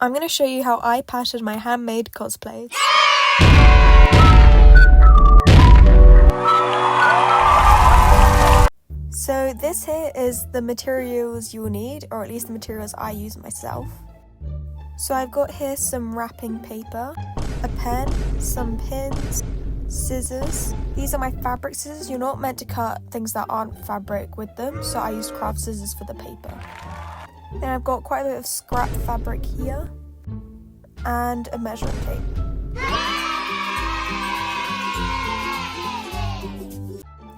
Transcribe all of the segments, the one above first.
I'm going to show you how I patterned my handmade cosplays. So this here is the materials you'll need, or at least the materials I use myself. So I've got here some wrapping paper, a pen, some pins, scissors. These are my fabric scissors. You're not meant to cut things that aren't fabric with them, so I used craft scissors for the paper. Then I've got quite a bit of scrap fabric here and a measuring tape.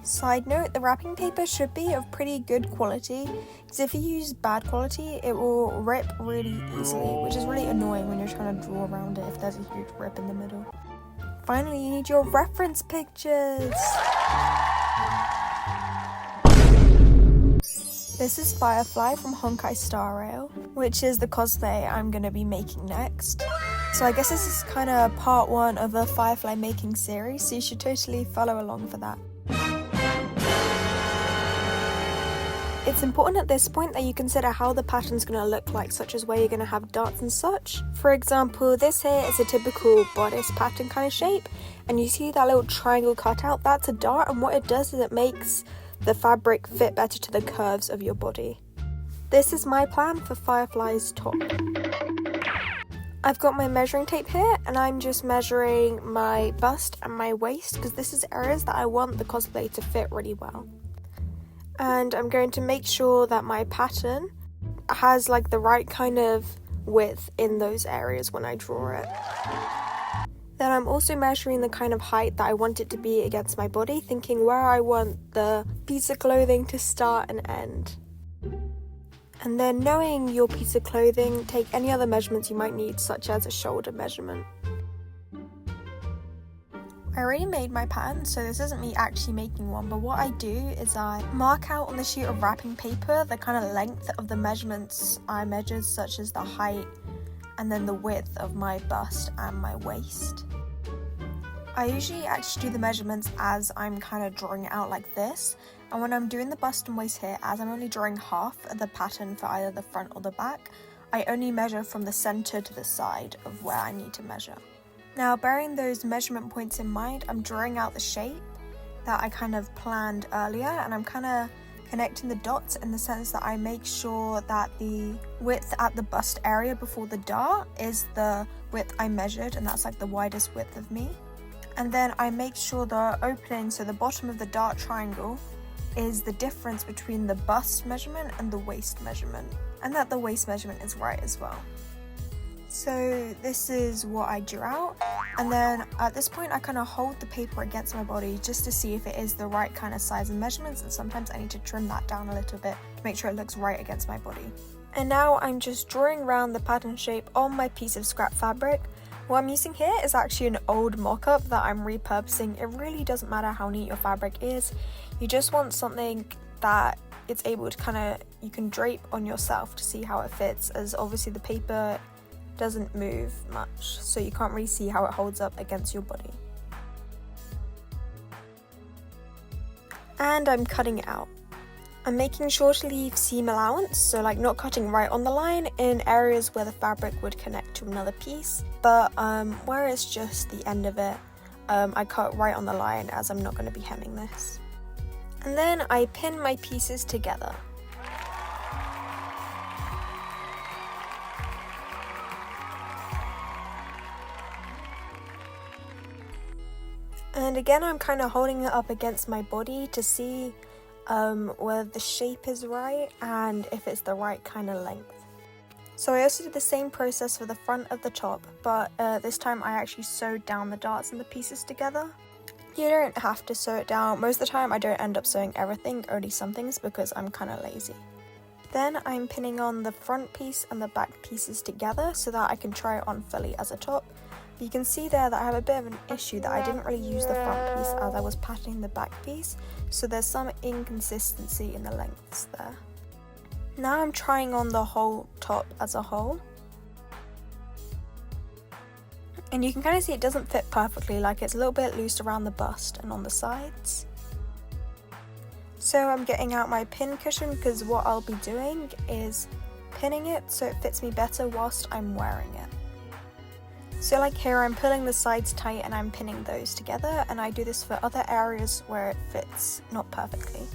Side note, the wrapping paper should be of pretty good quality, because if you use bad quality it will rip really easily, which is really annoying when you're trying to draw around it if there's a huge rip in the middle. Finally, you need your reference pictures. This is Firefly from Honkai Star Rail, which is the cosplay I'm going to be making next. So I guess this is kind of part 1 of a Firefly making series, so you should totally follow along for that. It's important at this point that you consider how the pattern's going to look like, such as where you're going to have darts and such. For example, this here is a typical bodice pattern kind of shape, and you see that little triangle cutout, that's a dart, and what it does is it makes the fabric fit better to the curves of your body. This is my plan for Firefly's top. I've got my measuring tape here, and I'm just measuring my bust and my waist, because this is areas that I want the cosplay to fit really well. And I'm going to make sure that my pattern has like the right kind of width in those areas when I draw it. Then I'm also measuring the kind of height that I want it to be against my body, thinking where I want the piece of clothing to start and end. And then, knowing your piece of clothing, take any other measurements you might need, such as a shoulder measurement. I already made my pattern, so this isn't me actually making one, but what I do is I mark out on the sheet of wrapping paper the kind of length of the measurements I measured, such as the height and then the width of my bust and my waist. I usually actually do the measurements as I'm kind of drawing it out like this, and when I'm doing the bust and waist here, as I'm only drawing half of the pattern for either the front or the back, I only measure from the center to the side of where I need to measure. Now, bearing those measurement points in mind, I'm drawing out the shape that I kind of planned earlier, and I'm kind of connecting the dots in the sense that I make sure that the width at the bust area before the dart is the width I measured, and that's like the widest width of me. And then I make sure the opening, so the bottom of the dart triangle, is the difference between the bust measurement and the waist measurement, and that the waist measurement is right as well. So this is what I drew out, and then at this point I kind of hold the paper against my body just to see if it is the right kind of size and measurements, and sometimes I need to trim that down a little bit to make sure it looks right against my body. And now I'm just drawing around the pattern shape on my piece of scrap fabric. What I'm using here is actually an old mock-up that I'm repurposing. It really doesn't matter how neat your fabric is, you just want something that it's able to kind of, you can drape on yourself to see how it fits, as obviously the paper doesn't move much, so you can't really see how it holds up against your body. And I'm cutting it out. I'm making sure to leave seam allowance, so like not cutting right on the line in areas where the fabric would connect to another piece, but where it's just the end of it, I cut right on the line, as I'm not going to be hemming this. And then I pin my pieces together. And again, I'm kind of holding it up against my body to see whether the shape is right and if it's the right kind of length. So I also did the same process for the front of the top, but this time I actually sewed down the darts and the pieces together. You don't have to sew it down. Most of the time I don't end up sewing everything, only some things, because I'm kind of lazy. Then I'm pinning on the front piece and the back pieces together so that I can try it on fully as a top. You can see there that I have a bit of an issue that I didn't really use the front piece as I was patterning the back piece, so there's some inconsistency in the lengths there. Now I'm trying on the whole top as a whole, and you can kind of see it doesn't fit perfectly, like it's a little bit loose around the bust and on the sides. So I'm getting out my pin cushion, because what I'll be doing is pinning it so it fits me better whilst I'm wearing it. So like here, I'm pulling the sides tight and I'm pinning those together, and I do this for other areas where it fits not perfectly.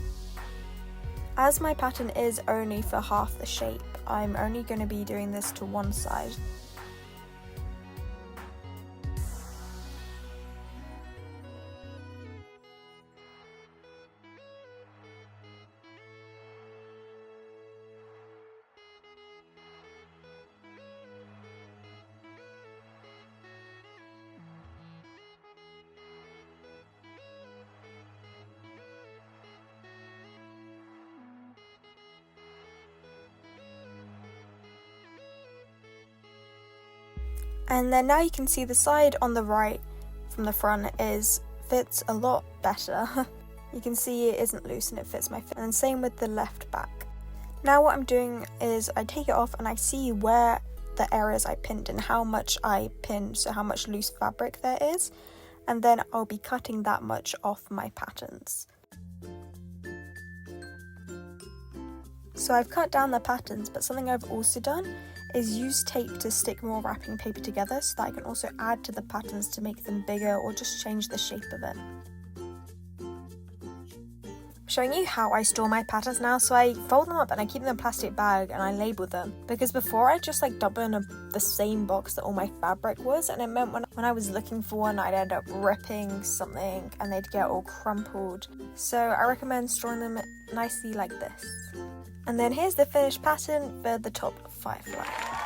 As my pattern is only for half the shape, I'm only going to be doing this to one side. And then now you can see the side on the right from the front fits a lot better. You can see it isn't loose and it fits my fit. And same with the left back. Now what I'm doing is I take it off and I see where the areas I pinned and how much I pinned, so how much loose fabric there is. And then I'll be cutting that much off my patterns. So I've cut down the patterns, but something I've also done is use tape to stick more wrapping paper together so that I can also add to the patterns to make them bigger or just change the shape of it. I'm showing you how I store my patterns now. So I fold them up and I keep them in a plastic bag and I label them, because before I just like dumped them in the same box that all my fabric was, and it meant when I was looking for one I'd end up ripping something and they'd get all crumpled. So I recommend storing them nicely like this. And then here's the finished pattern for the top firefly.